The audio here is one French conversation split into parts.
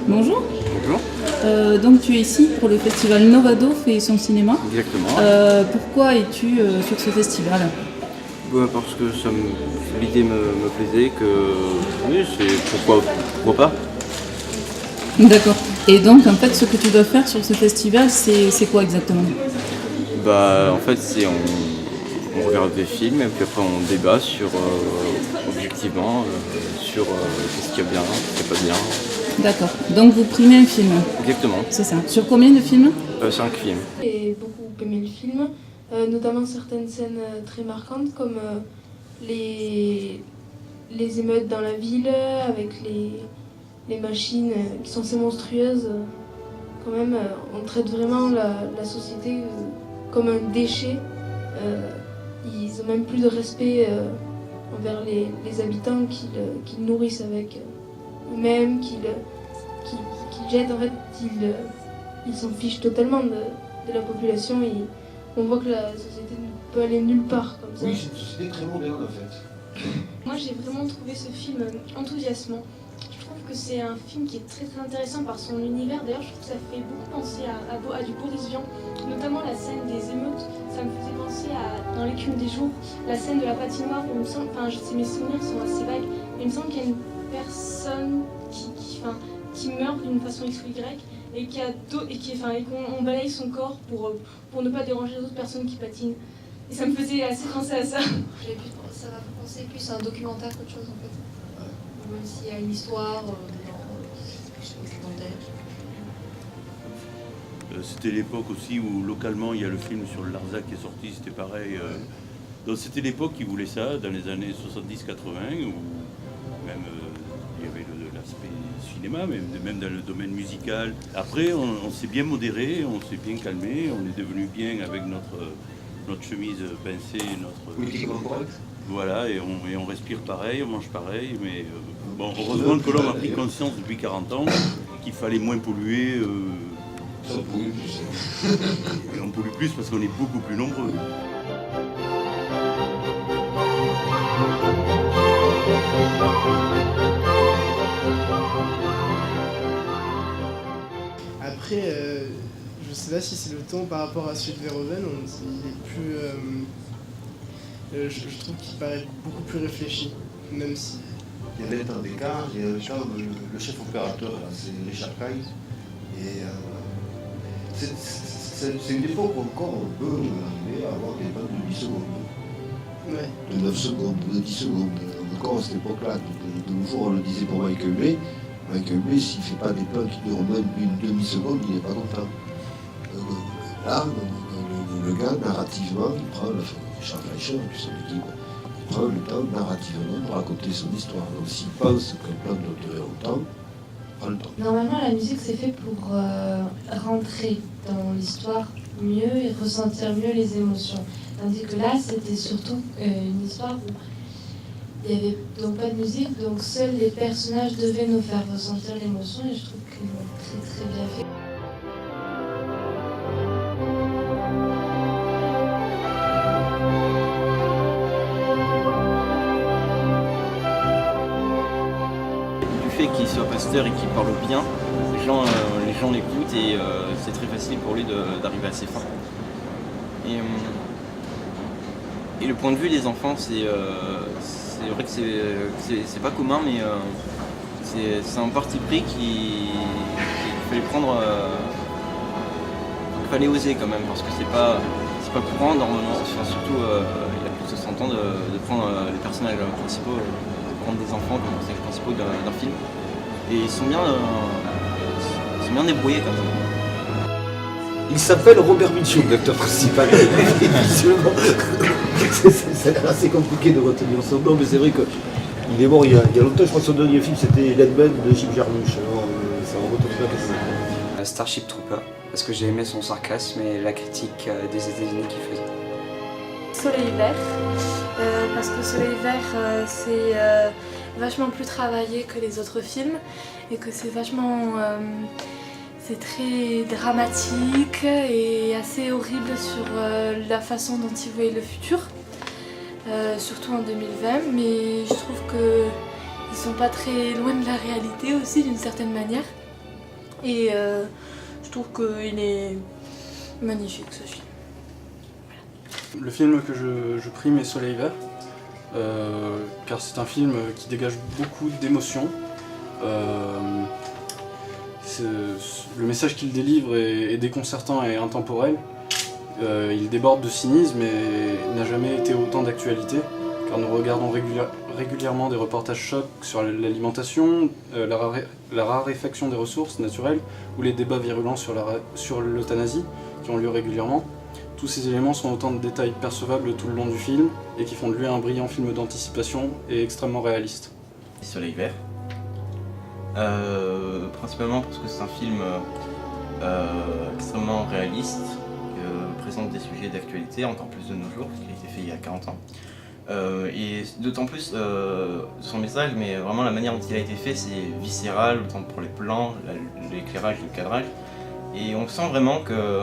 Bonjour. Bonjour. Donc tu es ici pour le festival Novadof et son cinéma. Exactement. Pourquoi es-tu sur ce festival? Parce que l'idée me plaisait, que oui, c'est pourquoi pas. D'accord. Et donc en fait ce que tu dois faire sur ce festival c'est quoi exactement? En fait on regarde des films et puis après on débat sur objectivement sur qu'est-ce qu'il y a bien, ce qu'il n'y a pas bien. D'accord. Donc vous primez un film. Exactement. C'est ça. Sur combien de films? 5 films. J'ai beaucoup aimé le film, notamment certaines scènes très marquantes comme les émeutes dans la ville avec les machines qui sont assez monstrueuses. Quand même, on traite vraiment la société comme un déchet. Ils ont même plus de respect envers les habitants qu'ils nourrissent avec eux-mêmes, qu'ils jettent. En fait, ils s'en fichent totalement de la population. On voit que la société ne peut aller nulle part comme ça. Oui, c'est une société très moderne en fait. Moi, j'ai vraiment trouvé ce film enthousiasmant. Je trouve que c'est un film qui est très très intéressant par son univers. D'ailleurs, je trouve que ça fait beaucoup penser à du Boris Vian, notamment la scène des émeutes. Ça me faisait penser dans l'écume des jours, la scène de la patinoire où il me semble, mes souvenirs sont assez vagues, mais il me semble qu'il y a une personne qui meurt d'une façon X ou Y et qu'on balaye son corps pour ne pas déranger les autres personnes qui patinent. Et ça me faisait assez penser à ça. Ça m'a fait penser plus à un documentaire qu'autre chose en fait. Même s'il y a une histoire, quelque chose documentaire. C'était l'époque aussi où localement il y a le film sur le Larzac qui est sorti, c'était pareil. Donc c'était l'époque qui voulait ça, dans les années 70-80, où même il y avait l'aspect cinéma, même dans le domaine musical. Après on s'est bien modéré, on s'est bien calmé, on est devenu bien avec notre chemise pincée, Politiquement correct. Voilà, et on respire pareil, on mange pareil, mais heureusement que l'homme a pris conscience depuis 40 ans qu'il fallait moins polluer. Ça pollue plus. Et on pollue plus parce qu'on est beaucoup plus nombreux. Après, je sais pas si c'est le ton par rapport à celui de Verhoeven, il est plus... je trouve qu'il paraît beaucoup plus réfléchi, même si... Il y a 20 ans d'écart, et le chef opérateur, là, c'est Richard Kay. Et c'est une époque où encore on peut arriver à avoir des bandes de 10 secondes. Ouais. De 9 secondes, de 10 secondes. Encore à cette époque-là. De nos jours, on le disait pour Michael Bay. Michael Bay, s'il ne fait pas des plans qui durent même une demi-seconde, il n'est pas content. Là, le gars, narrativement, il prend, Richard Fleischer et puis son équipe, il prend le temps narrativement pour raconter son histoire. Donc s'il pense qu'un plan doit durer autant, il prend le temps. Normalement, la musique, c'est fait pour rentrer dans l'histoire mieux et ressentir mieux les émotions. Tandis que là, c'était surtout une histoire où il n'y avait donc pas de musique, donc seuls les personnages devaient nous faire ressentir l'émotion et je trouve qu'ils l'ont très très bien fait. Du fait qu'il soit pasteur et qu'il parle bien, les gens l'écoutent et c'est très facile pour lui d'arriver à ses fins. Et le point de vue des enfants, c'est vrai que c'est pas commun, mais c'est un parti pris qu'il fallait prendre, qu'il fallait oser quand même, parce que c'est pas courant normalement, surtout il y a plus de 60 ans de prendre les personnages principaux, de prendre des enfants comme personnages principaux d'un film. Et ils sont bien débrouillés quand même. Il s'appelle Robert Mitchum, l'acteur principal. C'est assez compliqué de retenir son nom, mais c'est vrai qu'il est mort il y a longtemps. Je crois que son dernier film c'était L'Edman de Jim Jarmusch. Alors ça remonte au final qu'est-ce que Starship Trooper, parce que j'ai aimé son sarcasme et la critique des États-Unis qu'il faisait. Soleil vert, parce que Soleil vert, c'est vachement plus travaillé que les autres films et que c'est vachement... c'est très dramatique et assez horrible sur la façon dont il voyait le futur, surtout en 2020, mais je trouve qu'ils sont pas très loin de la réalité aussi d'une certaine manière. Et je trouve qu'il est magnifique ce film. Le film que je prime est Soleil Vert, car c'est un film qui dégage beaucoup d'émotions. Le message qu'il délivre est déconcertant et intemporel. Il déborde de cynisme et n'a jamais été autant d'actualité, car nous regardons régulièrement des reportages chocs sur l'alimentation, la raréfaction des ressources naturelles ou les débats virulents sur l'euthanasie qui ont lieu régulièrement. Tous ces éléments sont autant de détails percevables tout le long du film et qui font de lui un brillant film d'anticipation et extrêmement réaliste. Soleil Vert. Principalement parce que c'est un film extrêmement réaliste, qui présente des sujets d'actualité, encore plus de nos jours, parce qu'il a été fait il y a 40 ans. Et d'autant plus son message, mais vraiment la manière dont il a été fait, c'est viscéral, autant pour les plans, l'éclairage, le cadrage. Et on sent vraiment que,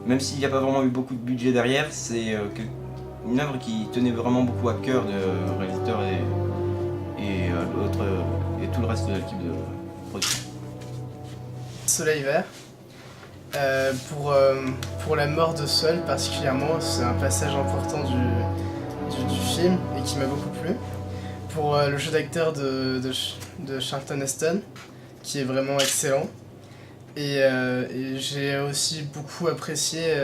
même s'il n'y a pas vraiment eu beaucoup de budget derrière, c'est une œuvre qui tenait vraiment beaucoup à cœur de réalisateur et tout le reste de l'équipe de production. Soleil Vert. Pour la mort de Sol particulièrement, c'est un passage important du film et qui m'a beaucoup plu. Pour le jeu d'acteur de Charlton Heston, qui est vraiment excellent. Et j'ai aussi beaucoup apprécié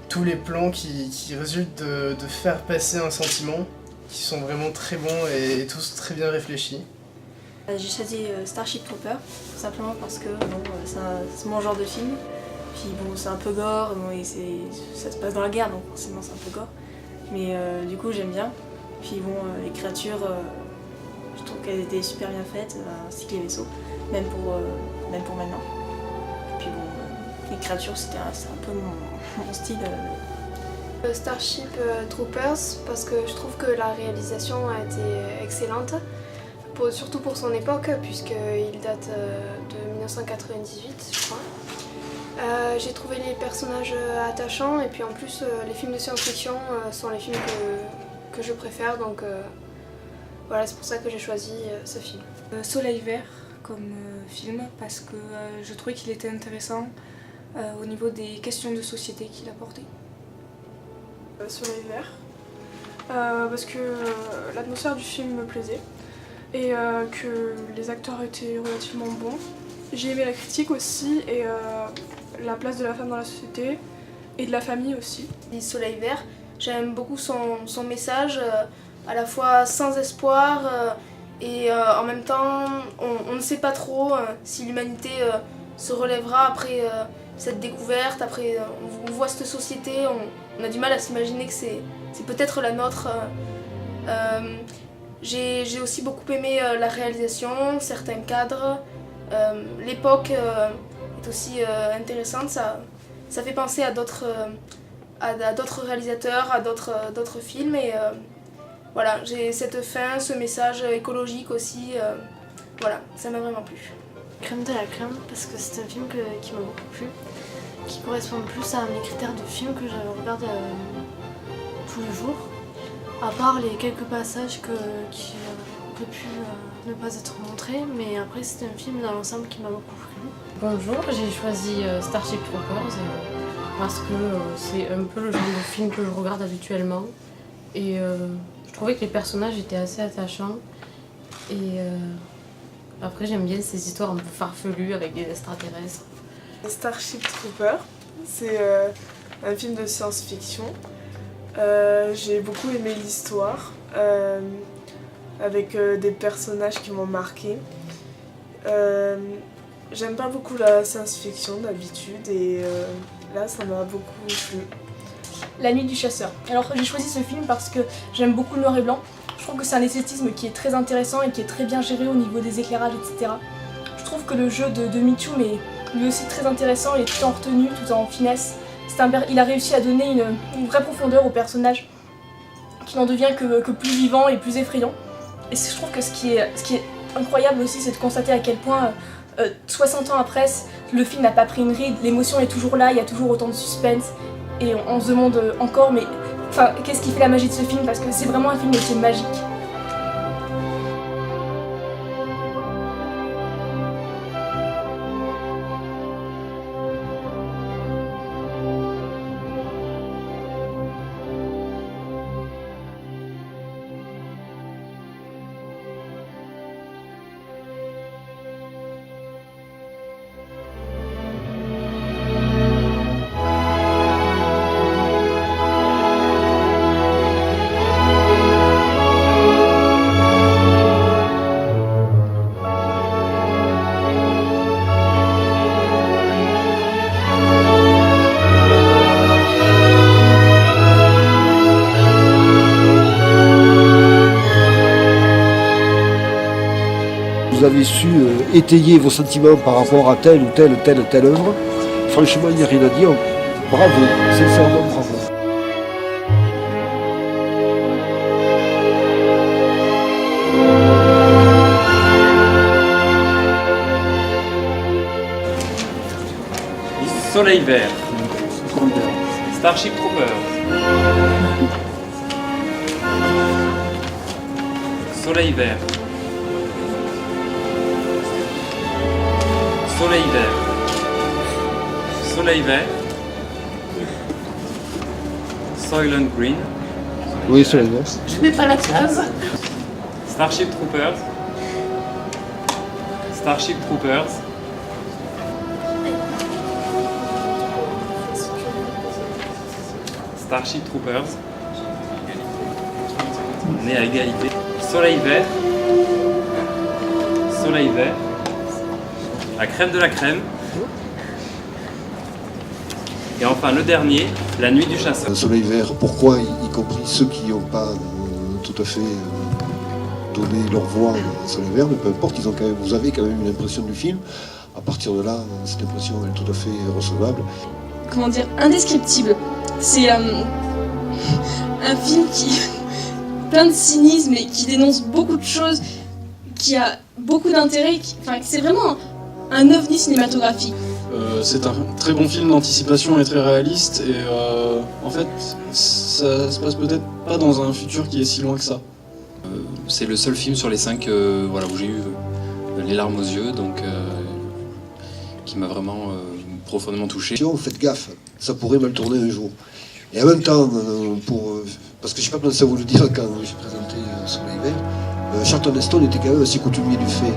tous les plans qui résultent de faire passer un sentiment, qui sont vraiment très bons et tous très bien réfléchis. J'ai choisi Starship Troopers, tout simplement parce que bon, c'est mon genre de film. Puis bon, c'est un peu gore, bon, et ça se passe dans la guerre, donc forcément c'est un peu gore. Mais du coup j'aime bien. Puis bon, les créatures, je trouve qu'elles étaient super bien faites, ainsi que les vaisseaux, même pour maintenant. Puis bon, les créatures c'était un peu mon style. Starship Troopers, parce que je trouve que la réalisation a été excellente. Surtout pour son époque, puisqu'il date de 1998, je crois. J'ai trouvé les personnages attachants, et puis en plus, les films de science-fiction sont les films que je préfère, donc voilà, c'est pour ça que j'ai choisi ce film. Soleil Vert comme film, parce que je trouvais qu'il était intéressant au niveau des questions de société qu'il abordait. Soleil Vert, parce que l'atmosphère du film me plaisait. Et que les acteurs étaient relativement bons. J'ai aimé la critique aussi et la place de la femme dans la société et de la famille aussi. Soleil Vert, j'aime beaucoup son message, à la fois sans espoir et en même temps on ne sait pas trop si l'humanité se relèvera après cette découverte, après on voit cette société, on a du mal à s'imaginer que c'est peut-être la nôtre. J'ai aussi beaucoup aimé la réalisation, certains cadres. L'époque est aussi intéressante, ça fait penser à d'autres réalisateurs, à d'autres films. Et voilà, j'ai cette fin, ce message écologique aussi. Voilà, ça m'a vraiment plu. Crème de la crème, parce que c'est un film qui m'a beaucoup plu, qui correspond plus à mes critères de film que je regarde tous les jours. À part les quelques passages qui auraient pu ne pas être montrés, mais après c'est un film dans l'ensemble qui m'a beaucoup plu. Bonjour, j'ai choisi Starship Troopers parce que c'est un peu le genre de film que je regarde habituellement et je trouvais que les personnages étaient assez attachants et après j'aime bien ces histoires un peu farfelues avec des extraterrestres. Starship Troopers, c'est un film de science-fiction. J'ai beaucoup aimé l'histoire, avec des personnages qui m'ont marqué. J'aime pas beaucoup la science-fiction d'habitude et là ça m'a beaucoup plu. La nuit du chasseur. Alors j'ai choisi ce film parce que j'aime beaucoup le noir et blanc. Je trouve que c'est un esthétisme qui est très intéressant et qui est très bien géré au niveau des éclairages, etc. Je trouve que le jeu de Mitchum est lui aussi très intéressant, il est tout en retenue, tout en finesse. Il a réussi à donner une vraie profondeur au personnage qui n'en devient que plus vivant et plus effrayant. Et je trouve que ce qui est incroyable aussi, c'est de constater à quel point 60 ans après, le film n'a pas pris une ride, l'émotion est toujours là, il y a toujours autant de suspense et on se demande encore mais enfin, qu'est-ce qui fait la magie de ce film, parce que c'est vraiment un film qui est magique. vous avez su étayer vos sentiments par rapport à telle ou telle œuvre. Franchement, il n'y a rien à dire. Bravo, sincèrement bravo. Soleil vert. Starship Troopers. Soleil vert. Soleil vert. Soleil vert. Soylent Green. Oui, Soleil vert. Je n'ai pas la classe. Starship Troopers. Starship Troopers. Starship Troopers. Né à égalité. Soleil vert. Soleil vert. La crème de la crème. Et enfin le dernier, la nuit du chasseur. Un Soleil vert, pourquoi, y compris ceux qui n'ont pas tout à fait donné leur voix à Soleil vert, mais peu importe, vous avez quand même une impression du film. À partir de là, cette impression est tout à fait recevable. Comment dire, indescriptible. C'est un film qui plein de cynisme et qui dénonce beaucoup de choses, qui a beaucoup d'intérêt, c'est vraiment un ovni cinématographique. C'est un très bon film d'anticipation et très réaliste et en fait ça se passe peut-être pas dans un futur qui est si loin que ça. C'est le seul film sur les 5 voilà, où j'ai eu les larmes aux yeux, donc qui m'a vraiment profondément touché. Faites gaffe, ça pourrait mal tourner un jour. Et en même temps, parce que je n'ai pas pensé à vous le dire quand j'ai présenté Soleil vert, Charlton Heston était quand même assez coutumier du fait.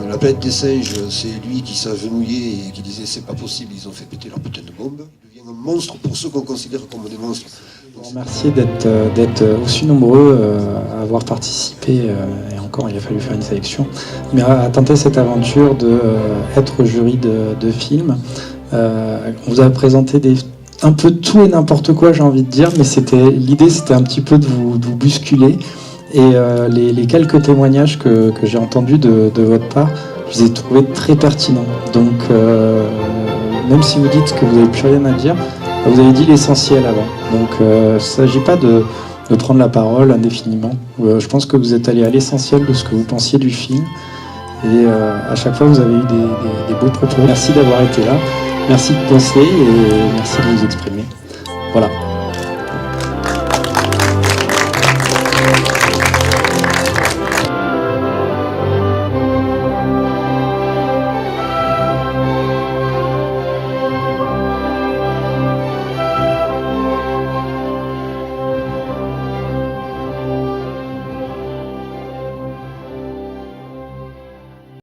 La planète des singes, c'est lui qui s'agenouillait et qui disait c'est pas possible, ils ont fait péter leur putain de bombe. Il devient un monstre pour ceux qu'on considère comme des monstres. Je vous remercie d'être aussi nombreux à avoir participé, et encore il a fallu faire une sélection, mais à tenter cette aventure d'être jury de film. On vous a présenté un peu tout et n'importe quoi, j'ai envie de dire, mais l'idée c'était un petit peu de vous bousculer. Et les quelques témoignages que j'ai entendus de votre part, je les ai trouvés très pertinents. Donc, même si vous dites que vous n'avez plus rien à dire, vous avez dit l'essentiel avant. Donc, il ne s'agit pas de prendre la parole indéfiniment. Je pense que vous êtes allé à l'essentiel de ce que vous pensiez du film. Et à chaque fois, vous avez eu des beaux propos. Merci d'avoir été là. Merci de penser et merci de vous exprimer.